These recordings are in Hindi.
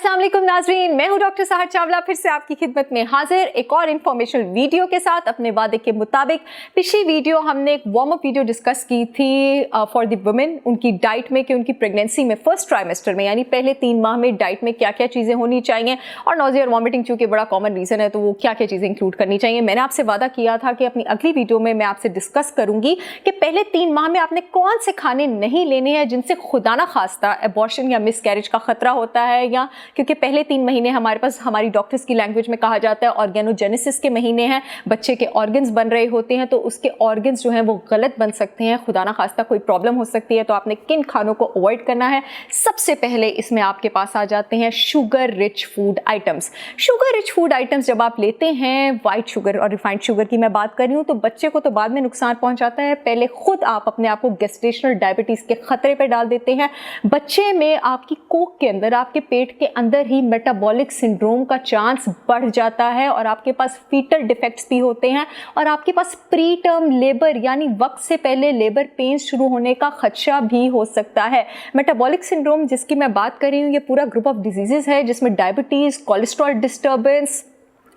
अस्सलाम वालेकुम नाज़रीन, मैं हूं डॉक्टर सहर चावला फिर से आपकी खिदमत में हाजिर एक और इन्फॉर्मेशनल वीडियो के साथ। अपने वादे के मुताबिक पिछली वीडियो हमने एक वार्म अप वीडियो डिस्कस की थी फॉर द वुमेन, उनकी डाइट में कि उनकी प्रेगनेंसी में फर्स्ट ट्राइमेस्टर में यानी पहले 3 माह में डाइट में क्या क्या चीज़ें होनी चाहिए और नोज़िया और वॉमिटिंग चूँकि बड़ा कॉमन रीज़न है तो वो क्या क्या चीज़ें इंक्लूड करनी चाहिए। मैंने आपसे वादा किया था कि अपनी अगली वीडियो में मैं आपसे डिस्कस करूँगी कि पहले 3 माह में आपने कौन से खाने नहीं लेने हैं जिनसे खुदा ना खास्ता एबॉर्शन या मिसकैरेज का खतरा होता है, या क्योंकि पहले 3 महीने हमारे पास हमारी डॉक्टर्स की लैंग्वेज में कहा जाता है ऑर्गेनोजेनेसिस के महीने हैं, बच्चे के ऑर्गन्स बन रहे होते हैं तो उसके ऑर्गन्स जो हैं वो गलत बन सकते हैं, खुदा ना खास्ता कोई प्रॉब्लम हो सकती है। तो आपने किन खानों को अवॉइड करना है? सबसे पहले इसमें आपके पास आ जाते हैं sugar rich food items. Sugar rich food items जब आप लेते हैं, वाइट शुगर और रिफाइंड शुगर की मैं बात कर रही हूँ, तो बच्चे को तो बाद में नुकसान पहुंचाता है, पहले खुद आप अपने आप को गेस्टेशनल डायबिटीज के खतरे पर डाल देते हैं। बच्चे में आपकी कोख के अंदर, आपके पेट के अंदर ही मेटाबॉलिक सिंड्रोम का चांस बढ़ जाता है और आपके पास फीटल डिफेक्ट्स भी होते हैं और आपके पास प्री टर्म लेबर यानी वक्त से पहले लेबर पेन्स शुरू होने का खदशा भी हो सकता है। मेटाबॉलिक सिंड्रोम जिसकी मैं बात कर रही हूँ, ये पूरा ग्रुप ऑफ डिजीजेस है जिसमें diabetes, cholesterol disturbance,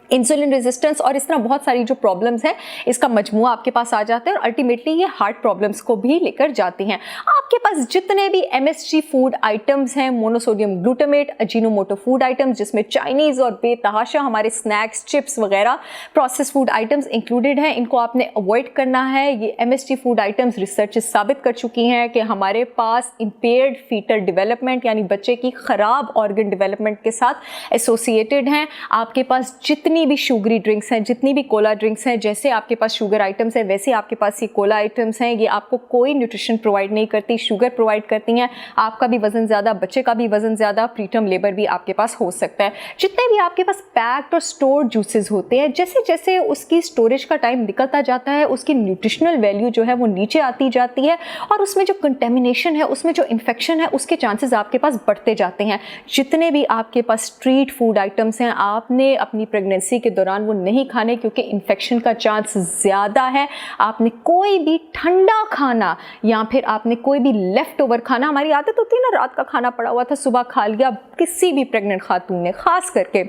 insulin resistance और इस तरह बहुत सारी जो प्रॉब्लम्स हैं इसका मजमुआ आपके पास आ जाता है और अल्टीमेटली ये हार्ट प्रॉब्लम्स को भी लेकर जाती हैं। आपके पास जितने भी एमएसजी फूड आइटम्स हैं, monosodium glutamate, Ajinomoto food items जिसमें चाइनीज़ और बेतहाशा हमारे स्नैक्स, चिप्स वगैरह प्रोसेस फूड आइटम्स इंक्लूडेड हैं, इनको आपने अवॉइड करना है। ये एमएसजी फूड आइटम्स रिसर्च साबित कर चुकी हैं कि हमारे पास इम्पेयर्ड फीटल डेवलपमेंट यानी बच्चे की ख़राब ऑर्गन डेवलपमेंट के साथ एसोसिएटेड हैं। आपके पास जितनी भी शुगरी ड्रिंक्स हैं, जितनी भी कोला ड्रिंक्स हैं, जैसे आपके पास शुगर आइटम्स हैं वैसे आपके पास ये कोला आइटम्स हैं, ये आपको कोई न्यूट्रिशन प्रोवाइड नहीं करती, शुगर प्रोवाइड करती हैं। आपका भी वजन ज़्यादा, बच्चे का भी वजन ज़्यादा, प्रीटर्म लेबर भी आपके पास हो सकता है। जितने भी आपके पास पैक्ड और स्टोर्ड जूसेस होते हैं, जैसे जैसे उसकी स्टोरेज का टाइम निकलता जाता है उसकी न्यूट्रिशनल वैल्यू जो है वो नीचे आती जाती है और उसमें जो कंटेमिनेशन है, उसमें जो इन्फेक्शन है, उसके चांसेस आपके पास बढ़ते जाते हैं। जितने भी आपके पास स्ट्रीट फूड आइटम्स हैं आपने अपनी प्रेगनेंसी के दौरान वो नहीं खाने क्योंकि इन्फेक्शन का चांस ज़्यादा है। आपने कोई भी ठंडा खाना या फिर आपने कोई भी लेफ्ट ओवर खाना, हमारी आदत होती है ना, रात का खाना पड़ा हुआ था सुबह खा लिया, किसी भी प्रेग्नेंट खातून ने, खास करके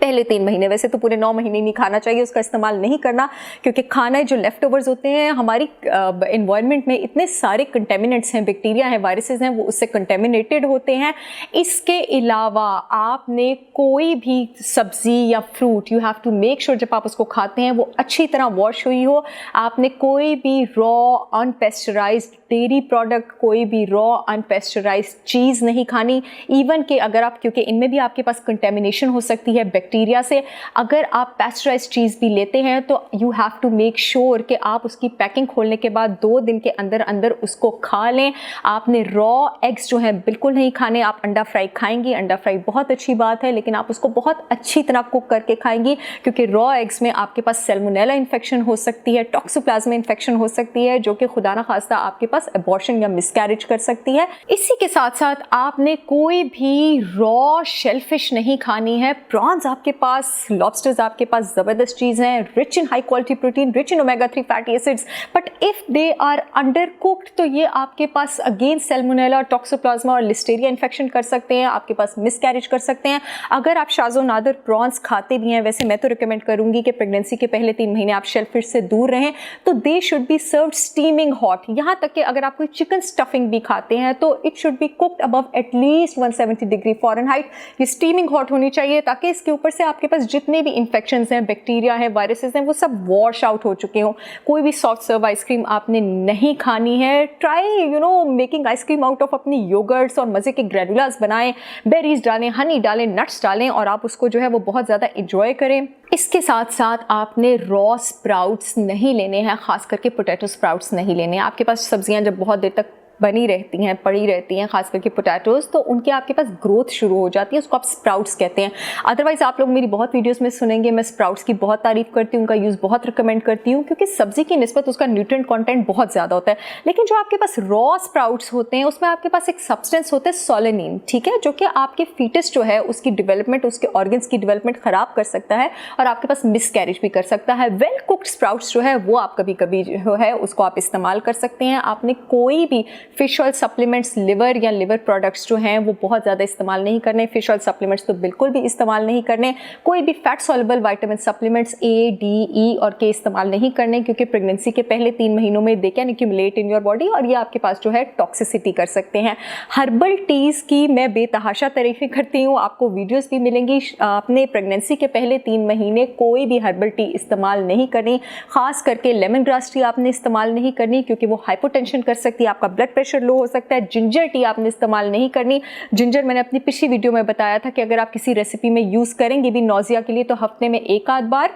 पहले 3 महीने, वैसे तो पूरे 9 महीने नहीं खाना चाहिए, उसका इस्तेमाल नहीं करना क्योंकि खाना जो लेफ्ट ओवर्स होते हैं हमारी इन्वायरमेंट में इतने सारे कंटेमिनेंट्स हैं, बैक्टीरिया हैं, वायरसेस हैं, वो उससे कंटेमिनेटेड होते हैं। इसके अलावा आपने कोई भी सब्जी या fruit, you have to make sure जब आप उसको खाते हैं वो अच्छी तरह वॉश हुई हो। आपने कोई भी रॉ अनपेस्चराइज्ड डेयरी प्रोडक्ट, कोई भी रॉ अनपेस्चराइज्ड चीज़ नहीं खानी, इवन कि अगर आप, क्योंकि इनमें भी आपके पास कंटेमिनेशन हो सकती है बैक्टीरिया से, अगर आप पेस्चराइज्ड चीज़ भी लेते हैं तो you have to make sure कि आप उसकी पैकिंग खोलने के बाद 2 दिन के अंदर अंदर उसको खा लें। आपने रॉ एग्स जो हैं बिल्कुल नहीं खाने। आप अंडा फ्राई खाएंगी, अंडा फ्राई बहुत अच्छी बात है, लेकिन आप उसको बहुत अच्छी तरह कुक करके खाएंगी क्योंकि रॉ एग्स में आपके पास सैल्मोनेला इन्फेक्शन हो सकती है, टॉक्सोप्लाज्मा इन्फेक्शन हो सकती है जो कि खुदा ना खास्ता आपके पास एबॉर्शन या मिसकैरेज कर सकती है। इसी के साथ साथ आपने कोई भी रॉ शेलफिश नहीं खानी है। प्रॉन्स आपके पास, लॉबस्टर्स आपके पास ज़बरदस्त चीज़ हैं, rich in high quality protein, rich in omega 3 fatty acids, but if they are undercooked तो ये आपके पास अगेन सैल्मोनेला, टॉक्सोप्लाज्मा और लिस्टेरिया इन्फेक्शन कर सकते हैं, आपके पास मिसकैरेज कर सकते हैं। अगर आप शाज़ो नादर प्रॉन्स खाते भी हैं, वैसे मैं तो रिकमेंड करूंगी कि प्रेगनेंसी के पहले 3 महीने आप शेलफिश से दूर रहें, तो they should be served steaming hot. यहाँ तक कि अगर आप कोई चिकन स्टफिंग भी खाते हैं तो it should be cooked above at least 170 degree Fahrenheit. ये स्टीमिंग हॉट होनी चाहिए ताकि इसके ऊपर से आपके पास जितने भी इन्फेक्शंस हैं, बैक्टीरिया है, वायरसेस हैं, वो सब वॉश आउट हो चुके हों। कोई भी सॉफ्ट सर्व आइसक्रीम आपने नहीं खानी है। Try making ice cream out of अपनी योगर्ट्स और मज़े के ग्रेनुलास बनाएं, बेरीज डालें, हनी डालें, नट्स डालें और आप उसको जो है वो बहुत ज़्यादा इंजॉय करें। इसके साथ साथ आपने रॉ स्प्राउट्स नहीं लेने हैं, खास करके पोटैटो स्प्राउट्स नहीं लेने हैं। आपके पास सब्जियां जब बहुत देर तक बनी रहती हैं, पड़ी रहती हैं, खास करके पोटैटोज़, तो उनके आपके पास ग्रोथ शुरू हो जाती है, उसको आप स्प्राउट्स कहते हैं। अदरवाइज़ आप लोग मेरी बहुत वीडियोस में सुनेंगे, मैं स्प्राउट्स की बहुत तारीफ़ करती हूँ, उनका यूज़ बहुत रिकमेंड करती हूँ क्योंकि सब्जी की निस्बत उसका न्यूट्रिएंट कंटेंट बहुत ज़्यादा होता है। लेकिन जो आपके पास रॉ स्प्राउट्स होते हैं उसमें आपके पास एक सब्सटेंस होता है सोलेनिन, ठीक है, जो कि आपके फीटस जो है उसकी डेवलपमेंट, उसके ऑर्गन्स की डेवलपमेंट ख़राब कर सकता है और आपके पास मिसकैरेज भी कर सकता है। वेल कुक्ड स्प्राउट्स जो है वो आप कभी कभी जो है उसको आप इस्तेमाल कर सकते हैं। आपने कोई भी फिश ऑयल सप्लीमेंट्स, लिवर या लिवर प्रोडक्ट्स जो हैं वो बहुत ज़्यादा इस्तेमाल नहीं करने। फिश ऑयल सप्लीमेंट्स तो बिल्कुल भी इस्तेमाल नहीं करने। कोई भी fat soluble vitamin supplements A, D, E और K इस्तेमाल नहीं करने, क्योंकि प्रेगनेंसी के पहले 3 महीनों में they can accumulate in your body और ये आपके पास जो है टॉक्सिसिटी कर सकते हैं। हर्बल टीज़ की मैं बेतहाशा तारीफ़ें करती हूँ, आपको वीडियोस भी मिलेंगी। आपने प्रेगनेंसी के पहले 3 महीने कोई भी हर्बल टी इस्तेमाल नहीं करनी, खास करके लेमन ग्रास टी आपने इस्तेमाल नहीं करनी क्योंकि वो हाइपोटेंशन कर सकती है, आपका ब्लड प्रेशर लो हो सकता है। जिंजर टी आपने इस्तेमाल नहीं करनी। जिंजर मैंने अपनी पिछली वीडियो में बताया था कि अगर आप किसी रेसिपी में यूज़ करेंगे भी नौजिया के लिए तो हफ्ते में 1 आध बार,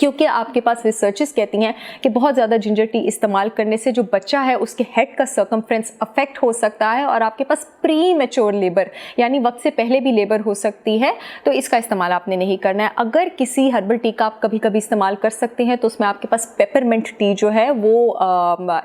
क्योंकि आपके पास रिसर्चेस कहती हैं कि बहुत ज़्यादा जिंजर टी इस्तेमाल करने से जो बच्चा है उसके हेड का सर्कमफ्रेंस अफेक्ट हो सकता है और आपके पास प्री मैच्योर लेबर यानी वक्त से पहले भी लेबर हो सकती है, तो इसका इस्तेमाल आपने नहीं करना है। अगर किसी हर्बल टी का आप कभी कभी इस्तेमाल कर सकते हैं तो उसमें आपके पास पेपरमिंट टी जो है वो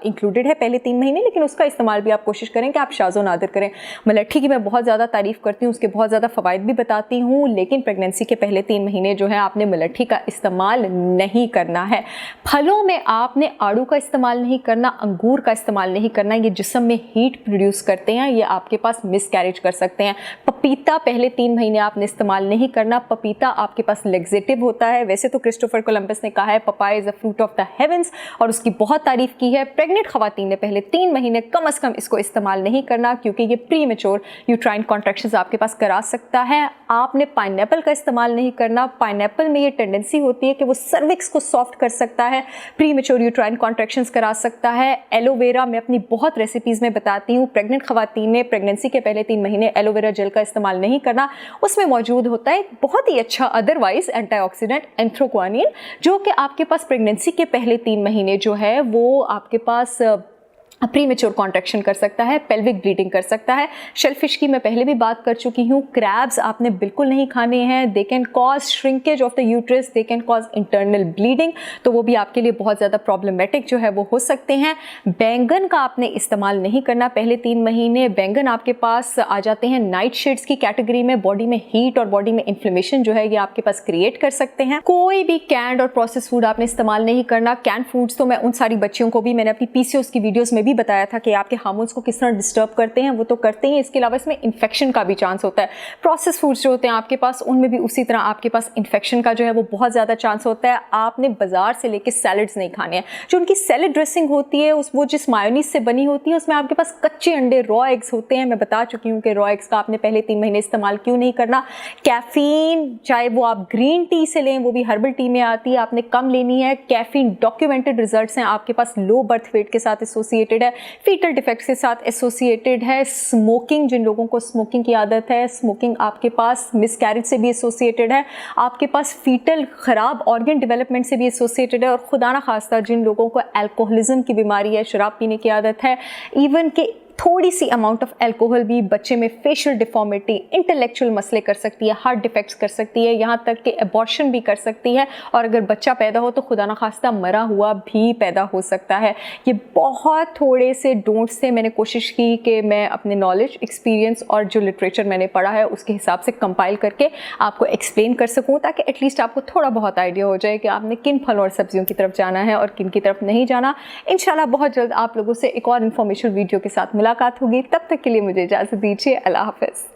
इंक्लूडेड है पहले 3 महीने, लेकिन उसका इस्तेमाल भी आप कोशिश करें कि आप शाज़ो नादिर करें। मलट्ठी की मैं बहुत ज़्यादा तारीफ़ करती हूँ, उसके बहुत ज़्यादा फ़वाइद भी बताती हूँ, लेकिन प्रेगनेंसी के पहले 3 महीने जो है आपने मलट्ठी का इस्तेमाल नहीं करना है। फलों में आपने आड़ू का इस्तेमाल नहीं करना, अंगूर का इस्तेमाल नहीं करना, ये जिस्म में हीट प्रोड्यूस करते हैं, ये आपके पास मिसकैरेज कर सकते हैं। पपीता पहले 3 महीने आपने इस्तेमाल नहीं करना, पपीता आपके पास लेग्जेटिव होता है। वैसे तो क्रिस्टोफर कोलंबस ने कहा है papaya is a fruit of the heavens और उसकी बहुत तारीफ की है। प्रेग्नेंट खवातीन ने पहले 3 महीने कम से कम इसको इस्तेमाल नहीं करना क्योंकि ये प्री मैच्योर यूट्राइन कॉन्ट्रैक्शंस आपके पास करा सकता है। आपने पाइनएप्पल का इस्तेमाल नहीं करना, पाइनएप्पल में ये टेंडेंसी होती है कि वो सर्विक्स को सॉफ्ट कर सकता है, प्री मैच्योर यूट्राइन कॉन्ट्रैक्शंस करा सकता है। एलोवेरा मैं अपनी बहुत रेसिपीज़ में बताती हूँ, प्रेग्नेंट खवातीन ने प्रेगनेंसी के पहले 3 महीने एलोवेरा जेल का इस्तेमाल नहीं करना। उसमें मौजूद होता है बहुत ही अच्छा अदरवाइज एंटीऑक्सीडेंट एंथ्रोक्वानिन, जो कि आपके पास प्रेगनेंसी के पहले 3 महीने जो है वो आपके पास प्री मैच्योर कॉन्ट्रैक्शन कर सकता है, पेल्विक ब्लीडिंग कर सकता है। शेलफिश की मैं पहले भी बात कर चुकी हूँ। क्रैब्स आपने बिल्कुल नहीं खाने हैं, they can cause shrinkage of the uterus, they can cause internal bleeding, तो वो भी आपके लिए बहुत ज़्यादा प्रॉब्लमेटिक जो है वो हो सकते हैं। बैंगन का आपने इस्तेमाल नहीं करना पहले 3 महीने। बैंगन आपके पास आ जाते हैं नाइट शेड्स की कैटेगरी में, बॉडी में हीट और बॉडी में इन्फ्लेमेशन जो है ये आपके पास क्रिएट कर सकते हैं। कोई भी कैंड और प्रोसेस फूड आपने इस्तेमाल नहीं करना। कैन फूड्स तो मैं उन सारी बच्चियों को भी, मैंने अपनी PCOS की वीडियोस में भी बताया था कि आपके हार्मोन्स को किस तरह डिस्टर्ब करते हैं, वो तो करते ही, इसके अलावा इसमें इन्फेक्शन का भी चांस होता है। प्रोसेस फूड्स जो होते हैं आपके पास उनमें भी उसी तरह आपके पास इन्फेक्शन का जो है वो बहुत ज़्यादा चांस होता है। आपने बाजार से लेके सैलड्स नहीं खाने हैं। जो उनकी सैलड ड्रेसिंग होती है वो जिस मायोनीज से बनी होती है उसमें आपके पास कच्चे अंडे, रॉ एग्स होते हैं। मैं बता चुकी हूँ कि रॉ एग्स का आपने पहले 3 महीने इस्तेमाल क्यों नहीं करना। कैफीन चाहे वो आप ग्रीन टी से लें, वो भी हर्बल टी में आती है, आपने कम लेनी है। कैफीन डॉक्यूमेंटेड रिजल्ट्स हैं आपके पास लो बर्थ वेट के साथ एसोसिएटेड है, फीटल डिफेक्ट्स के साथ एसोसिएटेड है। स्मोकिंग, जिन लोगों को स्मोकिंग की आदत है, स्मोकिंग आपके पास मिसकैरेज से भी एसोसिएटेड है, आपके पास फीटल खराब ऑर्गन डेवलपमेंट से भी एसोसिएटेड है। और खुदा ना खास्ता जिन लोगों को अल्कोहलिज्म की बीमारी है, शराब पीने की आदत है, इवन के थोड़ी सी अमाउंट ऑफ अल्कोहल भी बच्चे में फेशियल डिफॉर्मिटी, इंटेलेक्चुअल मसले कर सकती है, हार्ट डिफेक्ट्स कर सकती है, यहाँ तक कि अबॉर्शन भी कर सकती है। और अगर बच्चा पैदा हो तो खुदा ना खास्ता मरा हुआ भी पैदा हो सकता है। ये बहुत थोड़े से डोंट्स से मैंने कोशिश की कि मैं अपने नॉलेज, एक्सपीरियंस और जो लिटरेचर मैंने पढ़ा है उसके हिसाब से कंपाइल करके आपको एक्सप्लेन कर सकूँ, ताकि एटलीस्ट आपको थोड़ा बहुत आइडिया हो जाए कि आपने किन फलों और सब्जियों की तरफ जाना है और किन की तरफ नहीं जाना। इंशाल्लाह बहुत जल्द आप लोगों से एक और इन्फॉर्मेशन वीडियो के साथ मुलाकात होगी। तब तक के लिए मुझे इजाज़त दीजिए। अल्लाह हाफ़िज़।